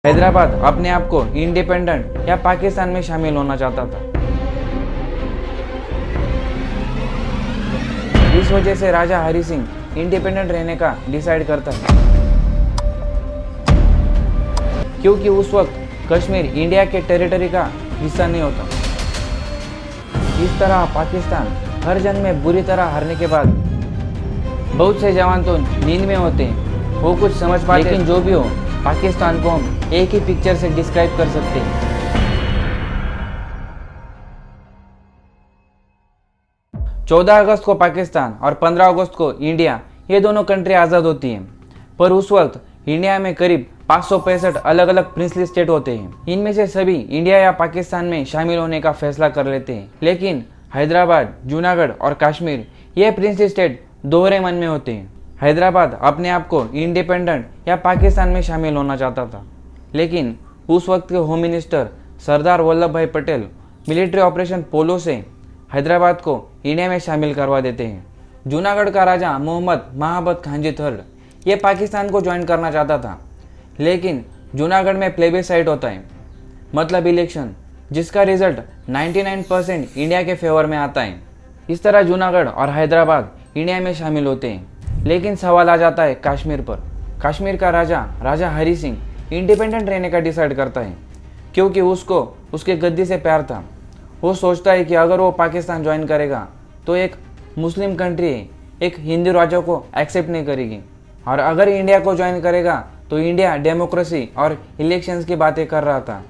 हैदराबाद अपने आप को इंडिपेंडेंट या पाकिस्तान में शामिल होना चाहता था। इस वजह से राजा हरि सिंह इंडिपेंडेंट रहने का डिसाइड करता है, क्योंकि उस वक्त कश्मीर इंडिया के टेरिटरी का हिस्सा नहीं होता। इस तरह पाकिस्तान हर जंग में बुरी तरह हारने के बाद बहुत से जवान तो नींद में होते हैं, वो कुछ समझ पाते, लेकिन जो भी हो पाकिस्तान को हम एक ही पिक्चर से डिस्क्राइब कर सकते हैं। 14 अगस्त को पाकिस्तान और 15 अगस्त को इंडिया, ये दोनों कंट्री आज़ाद होती हैं। पर उस वक्त इंडिया में करीब 565 अलग अलग प्रिंसली स्टेट होते हैं। इनमें से सभी इंडिया या पाकिस्तान में शामिल होने का फैसला कर लेते हैं, लेकिन हैदराबाद, जूनागढ़ और कश्मीर ये प्रिंसली स्टेट दोहरे मन में होते हैं। हैदराबाद अपने आप को इंडिपेंडेंट या पाकिस्तान में शामिल होना चाहता था, लेकिन उस वक्त के होम मिनिस्टर सरदार वल्लभ भाई पटेल मिलिट्री ऑपरेशन पोलो से हैदराबाद को इंडिया में शामिल करवा देते हैं। जूनागढ़ का राजा मोहम्मद महाबत खानजी थर्ड ये पाकिस्तान को ज्वाइन करना चाहता था, लेकिन जूनागढ़ में प्लेबिसाइट होता है, मतलब इलेक्शन, जिसका रिजल्ट 99% इंडिया के फेवर में आता है। इस तरह जूनागढ़ और हैदराबाद इंडिया में शामिल होते हैं। लेकिन सवाल आ जाता है कश्मीर पर। कश्मीर का राजा हरि सिंह इंडिपेंडेंट रहने का डिसाइड करता है, क्योंकि उसको उसके गद्दी से प्यार था। वो सोचता है कि अगर वो पाकिस्तान ज्वाइन करेगा तो एक मुस्लिम कंट्री एक हिंदू राज्य को एक्सेप्ट नहीं करेगी, और अगर इंडिया को ज्वाइन करेगा तो इंडिया डेमोक्रेसी और इलेक्शंस की बातें कर रहा था।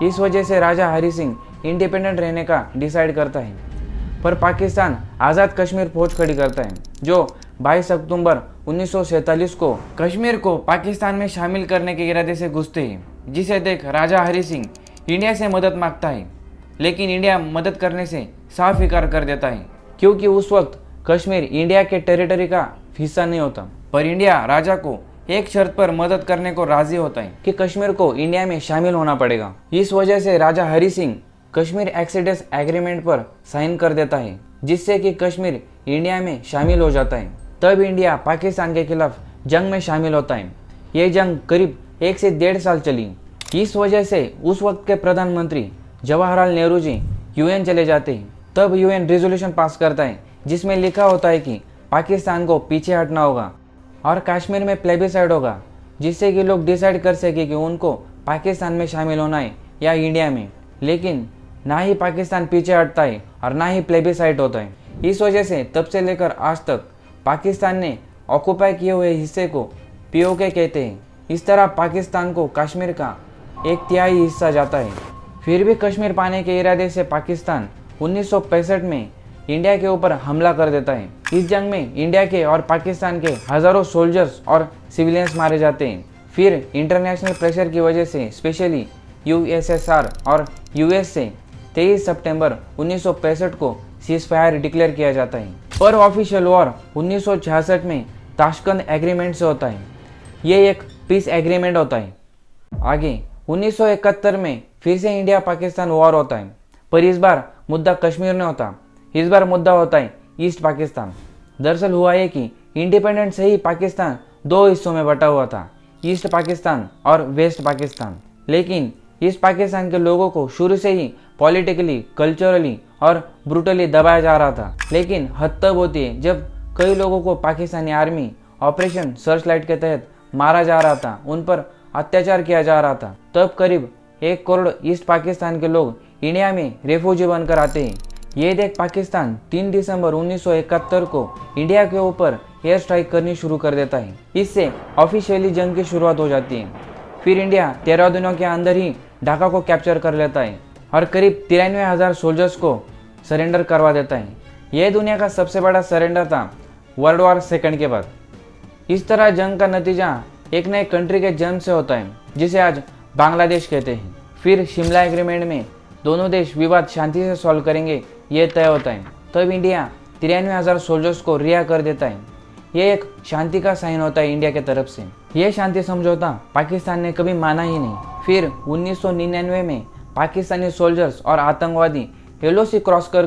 इस वजह से राजा हरि सिंह इंडिपेंडेंट रहने का डिसाइड करता है, पर पाकिस्तान आज़ाद कश्मीर फौज खड़ी करता है, जो 22 अक्टूबर 1947 को कश्मीर को पाकिस्तान में शामिल करने के इरादे से घुसते हैं, जिसे देख राजा हरि सिंह इंडिया से मदद मांगता है, लेकिन इंडिया मदद करने से साफ इनकार कर देता है, क्योंकि उस वक्त कश्मीर इंडिया के टेरिटरी का हिस्सा नहीं होता। पर इंडिया राजा को एक शर्त पर मदद करने को राजी होता है कि कश्मीर को इंडिया में शामिल होना पड़ेगा। इस वजह से राजा हरि सिंह कश्मीर एक्सेडेस एग्रीमेंट पर साइन कर देता है, जिससे कि कश्मीर इंडिया में शामिल हो जाता है। तब इंडिया पाकिस्तान के खिलाफ जंग में शामिल होता है। ये जंग करीब 1 से 1.5 साल चली। इस वजह से उस वक्त के प्रधानमंत्री जवाहरलाल नेहरू जी यूएन चले जाते हैं। तब यूएन रेजोल्यूशन पास करता है, जिसमें लिखा होता है कि पाकिस्तान को पीछे हटना होगा और कश्मीर में प्लेबिसाइड होगा, जिससे कि लोग डिसाइड कर सके कि उनको पाकिस्तान में शामिल होना है या इंडिया में। लेकिन ना ही पाकिस्तान पीछे हटता है और ना ही प्लेबिसाइड होता है। इस वजह से तब से लेकर आज तक पाकिस्तान ने ऑक्यूपाई किए हुए हिस्से को पीओके कहते हैं। इस तरह पाकिस्तान को कश्मीर का 1/3 हिस्सा जाता है। फिर भी कश्मीर पाने के इरादे से पाकिस्तान 1965 में इंडिया के ऊपर हमला कर देता है। इस जंग में इंडिया के और पाकिस्तान के हजारों सोल्जर्स और सिविलियंस मारे जाते हैं। फिर इंटरनेशनल प्रेशर की वजह से स्पेशली यूएसएसआर और यूएस से 23 सितंबर 1965 को सीज फायर डिक्लेयर किया जाता है। पर ऑफिशियल वॉर 1966 में ताशकंद एग्रीमेंट से होता है। ये एक पीस एग्रीमेंट होता है। आगे 1971 में फिर से इंडिया पाकिस्तान वॉर होता है, पर इस बार मुद्दा कश्मीर नहीं होता। इस बार मुद्दा होता है ईस्ट पाकिस्तान। दरअसल हुआ है कि इंडिपेंडेंट से ही पाकिस्तान 2 हिस्सों में बटा हुआ था, ईस्ट पाकिस्तान और वेस्ट पाकिस्तान। लेकिन ईस्ट पाकिस्तान के लोगों को शुरू से ही पॉलिटिकली, कल्चरली और ब्रूटली दबाया जा रहा था। लेकिन हद तब होती है जब कई लोगों को Pakistani army operation search light के तहत मारा जा रहा था, उन पर अत्याचार किया जा रहा था। तब करीब 1 करोड़ ईस्ट पाकिस्तान के लोग इंडिया में रेफ्यूजी बनकर आते हैं। ये देख पाकिस्तान 3 दिसंबर 1971 को इंडिया के ऊपर एयर स्ट्राइक करनी शुरू कर देता है। इससे ऑफिशियली जंग की शुरुआत हो जाती है। फिर इंडिया 13 दिनों के अंदर ही ढाका को कैप्चर कर लेता है और करीब 93,000 सोल्जर्स को सरेंडर करवा देता है। यह दुनिया का सबसे बड़ा सरेंडर था वर्ल्ड वॉर सेकंड के बाद। इस तरह जंग का नतीजा एक नए कंट्री के जन्म से होता है, जिसे आज बांग्लादेश कहते हैं। फिर शिमला एग्रीमेंट में दोनों देश विवाद शांति से सॉल्व करेंगे, ये तय होता है। तब इंडिया 93,000 सोल्जर्स को रिहा कर देता है। ये एक शांति का साइन होता है इंडिया की तरफ से। यह शांति समझौता पाकिस्तान ने कभी माना ही नहीं। फिर 1999 में पाकिस्तानी सोल्जर्स और आतंकवादी एलओसी क्रॉस कर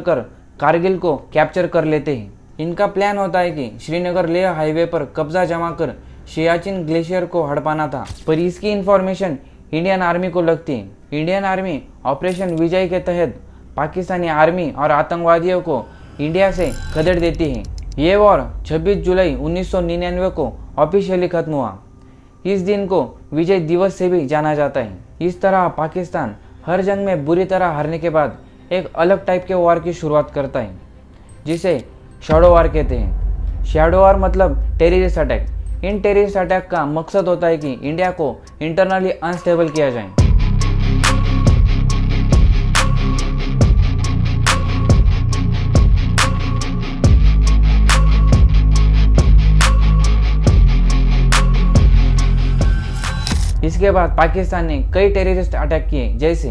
कारगिल को कैप्चर कर लेते हैं। इनका प्लान होता है कि श्रीनगर लेह हाईवे पर कब्जा जमा कर सियाचिन ग्लेशियर को हड़पाना था, पर इसकी इंफॉर्मेशन इंडियन आर्मी को लगती है। इंडियन आर्मी ऑपरेशन विजय के तहत पाकिस्तानी आर्मी और आतंकवादियों को इंडिया से खदेड़ देती है। ये वॉर 26 जुलाई 1999 को ऑफिशियली खत्म हुआ। इस दिन को विजय दिवस से भी जाना जाता है। इस तरह पाकिस्तान हर जंग में बुरी तरह हारने के बाद एक अलग टाइप के वॉर की शुरुआत करता है, जिसे शैडो वॉर कहते हैं। शैडो वॉर मतलब टेररिस्ट अटैक। इन टेररिस्ट अटैक का मकसद होता है कि इंडिया को इंटरनली अनस्टेबल किया जाए। इसके बाद पाकिस्तान ने कई टेररिस्ट अटैक किए, जैसे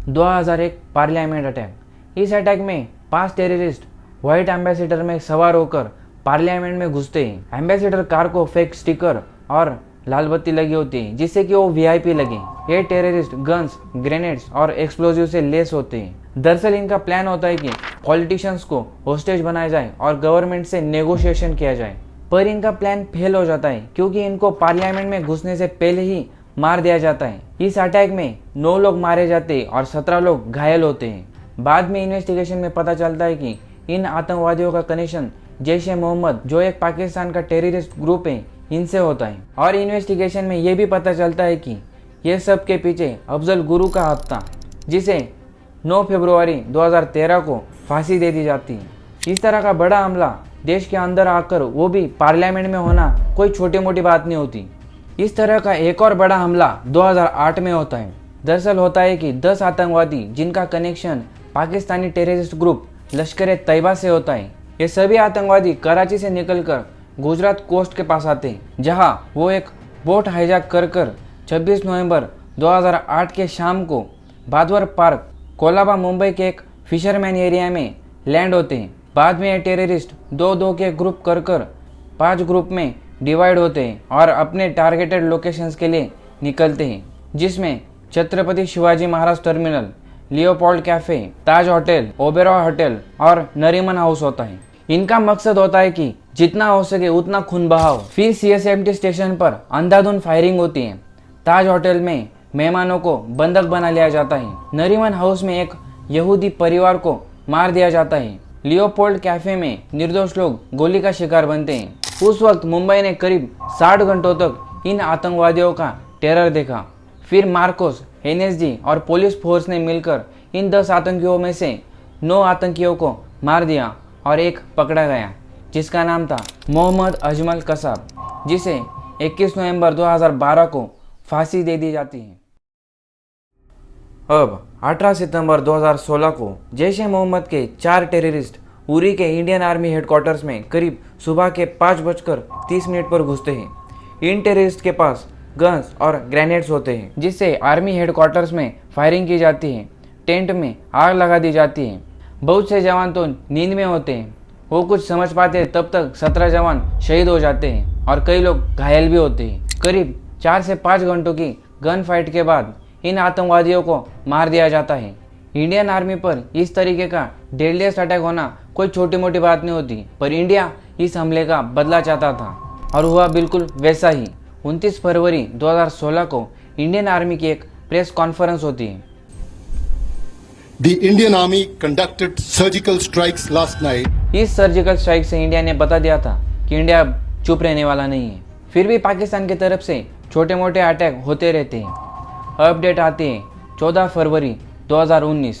2001 पार्लियामेंट अटैक। इस अटैक में 5 टेररिस्ट व्हाइट एम्बेसडर में सवार होकर पार्लियामेंट में घुसते हैं। एम्बेसडर कार को फेक स्टिकर और लाल बत्ती लगी होती है, जिससे कि वो वीआईपी लगे। ये टेररिस्ट गन्स, ग्रेनेड्स और एक्सप्लोजिव से लेस होते हैं। दरअसल इनका प्लान होता है कि पॉलिटिशियंस को होस्टेज बनाया जाए और गवर्नमेंट से नेगोशिएशन किया जाए। पर इनका प्लान फेल हो जाता है, क्योंकि इनको पार्लियामेंट में घुसने से पहले ही मार दिया जाता है। इस अटैक में 9 लोग मारे जाते हैं और 17 लोग घायल होते हैं। बाद में इन्वेस्टिगेशन में पता चलता है कि इन आतंकवादियों का कनेक्शन जैश ए मोहम्मद, जो एक पाकिस्तान का टेररिस्ट ग्रुप है, इनसे होता है। और इन्वेस्टिगेशन में ये भी पता चलता है कि ये सब के पीछे अफजल गुरु का हाथ था, जिसे 9 फरवरी 2013 को फांसी दे दी जाती है। इस तरह का बड़ा हमला देश के अंदर आकर, वो भी पार्लियामेंट में होना, कोई छोटी मोटी बात नहीं होती। इस तरह का एक और बड़ा हमला 2008 में होता है। दरअसल होता है कि 10 आतंकवादी, जिनका connection Pakistani terrorist group Lashkar-e-Taiba से होता है, ये सभी आतंकवादी कराची से निकलकर गुजरात कोस्ट के पास आते हैं, जहां वो एक बोट हाईजैक कर 26 नवंबर 2008 के शाम को बादवर पार्क, कोलाबा, मुंबई के एक फिशरमैन एरिया में लैंड होते हैं। बाद में ये टेररिस्ट 2-2 के ग्रुप कर 5 ग्रुप में डिवाइड होते हैं और अपने टारगेटेड लोकेशंस के लिए निकलते हैं, जिसमें Chhatrapati Shivaji Maharaj terminal, Leopold cafe, ताज होटल, ओबेरॉय होटल और नरीमन हाउस होता है। इनका मकसद होता है कि जितना हो सके उतना खून बहाओ। फिर सीएसएमटी स्टेशन पर अंधाधुंध फायरिंग होती है। ताज होटल में मेहमानों को बंधक बना लिया जाता है। नरीमन हाउस में एक यहूदी परिवार को मार दिया जाता है। लियोपोल्ड कैफे में निर्दोष लोग गोली का शिकार बनते हैं। उस वक्त मुंबई ने करीब 60 घंटों तक इन आतंकवादियों का टेरर देखा। फिर मार्कोस, एनएसजी और पुलिस फोर्स ने मिलकर इन 10 आतंकियों में से 9 आतंकियों को मार दिया और एक पकड़ा गया, जिसका नाम था मोहम्मद अजमल कसाब, जिसे 21 नवंबर 2012 को फांसी दे दी जाती है। अब 18 सितंबर 2016 को जैश ए मोहम्मद के 4 टेररिस्ट उरी के इंडियन आर्मी हेडक्वार्टर्स में करीब सुबह के 5:30 पर घुसते हैं। इन टेररिस्ट के पास गन्स और ग्रेनेड्स होते हैं, जिससे आर्मी हेडक्वार्टर्स में फायरिंग की जाती है। टेंट में आग लगा दी जाती है। बहुत से जवान तो नींद में होते हैं। वो कुछ समझ पाते तब तक 17 जवान शहीद हो जाते हैं और कई लोग घायल भी होते हैं। करीब 4 से 5 घंटों की गन फाइट के बाद इन आतंकवादियों को मार दिया जाता है। इंडियन आर्मी पर इस तरीके का डेडलिएस्ट अटैक होना कोई छोटी मोटी बात नहीं होती, पर इंडिया इस हमले का बदला चाहता था और हुआ बिल्कुल वैसा ही। 29 फरवरी 2016 को इंडियन आर्मी की एक प्रेस कॉन्फ्रेंस होती है। The Indian Army conducted surgical strikes last night. इस सर्जिकल स्ट्राइक से इंडिया ने बता दिया था कि इंडिया अब चुप रहने वाला नहीं है। फिर भी पाकिस्तान की तरफ से छोटे मोटे अटैक होते रहते हैं। अपडेट आती है 14 फरवरी 2019।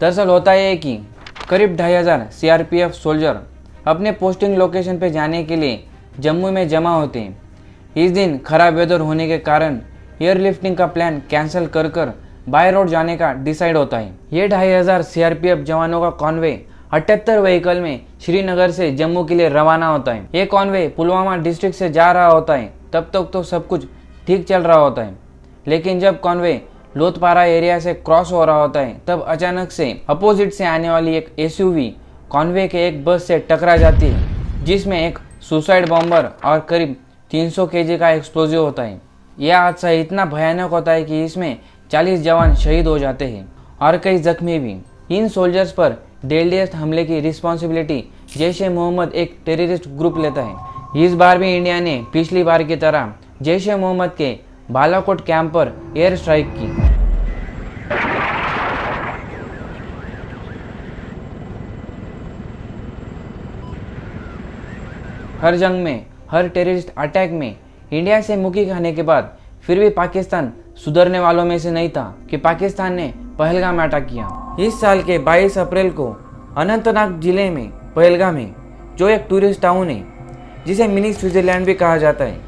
दरअसल होता है कि करीब 2500 सीआरपीएफ सोल्जर अपने पोस्टिंग लोकेशन पर जाने के लिए जम्मू में जमा होते हैं। इस दिन खराब वेदर होने के कारण एयरलिफ्टिंग का प्लान कैंसिल कर बाय रोड जाने का डिसाइड होता है। ये 2500 सीआरपीएफ जवानों का कॉन्वे 78 व्हीकल में श्रीनगर से जम्मू के लिए रवाना होता है। ये कॉन्वे पुलवामा डिस्ट्रिक्ट से जा रहा होता है। तब तक तो सब कुछ ठीक चल रहा होता है, लेकिन जब कॉन्वे लोथपारा एरिया से क्रॉस हो रहा होता है, तब अचानक से अपोजिट से आने वाली एक एसयूवी कॉन्वे के एक बस से टकरा जाती है, जिसमें एक सुसाइड बॉम्बर और करीब 300 केजी का एक्सप्लोजिव होता है। यह हादसा इतना भयानक होता है कि इसमें 40 जवान शहीद हो जाते हैं और कई जख्मी भी। इन सोल्जर्स पर डेडलिएस्ट हमले की रिस्पॉन्सिबिलिटी जैश ए मोहम्मद एक टेररिस्ट ग्रुप लेता है। इस बार भी इंडिया ने पिछली बार की तरह जैश ए मोहम्मद के बालाकोट कैंप पर एयर स्ट्राइक की। हर जंग में, हर टेररिस्ट अटैक में इंडिया से मुक्की खाने के बाद फिर भी पाकिस्तान सुधरने वालों में से नहीं था कि पाकिस्तान ने पहलगाम अटैक किया। इस साल के 22 अप्रैल को अनंतनाग जिले में पहलगाम में, जो एक टूरिस्ट टाउन है जिसे मिनी स्विट्जरलैंड भी कहा जाता है,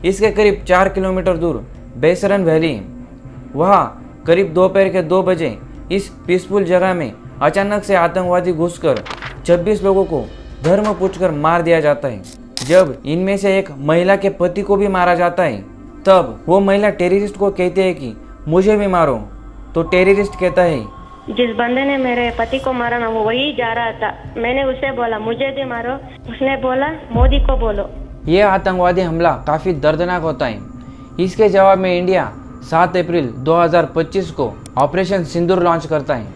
इसके करीब 4 किलोमीटर दूर बेसरन वैली है। वहाँ करीब दोपहर के 2 बजे इस पीसफुल जगह में अचानक से आतंकवादी घुसकर 26 लोगों को धर्म पूछकर मार दिया जाता है। जब इनमें से एक महिला के पति को भी मारा जाता है, तब वो महिला टेररिस्ट को कहती है कि मुझे भी मारो। तो टेररिस्ट कहता है, जिस बंदे ने मेरे पति को मारा ना, वो वही जा रहा था। मैंने उसे बोला मुझे भी मारो, उसने बोला मोदी को बोलो। ये आतंकवादी हमला काफ़ी दर्दनाक होता है। इसके जवाब में इंडिया 7 अप्रैल 2025 को ऑपरेशन सिंदूर लॉन्च करता है।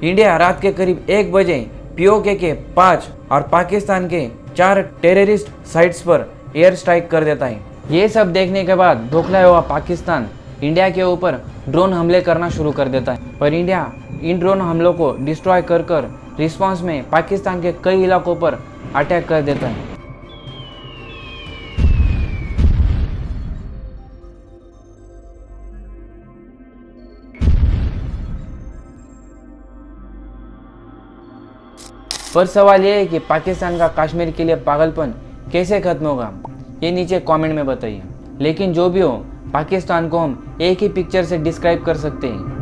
इंडिया रात के करीब 1 बजे पीओके के 5 और पाकिस्तान के 4 टेररिस्ट साइट्स पर एयर स्ट्राइक कर देता है। ये सब देखने के बाद बौखलाया हुआ पाकिस्तान इंडिया के ऊपर ड्रोन हमले करना शुरू कर देता है। पर इंडिया इन ड्रोन हमलों को डिस्ट्रॉय कर रिस्पांस में पाकिस्तान के कई इलाकों पर अटैक कर देता है। पर सवाल यह है कि पाकिस्तान का कश्मीर के लिए पागलपन कैसे खत्म होगा, ये नीचे कमेंट में बताइए। लेकिन जो भी हो, पाकिस्तान को हम एक ही पिक्चर से डिस्क्राइब कर सकते हैं,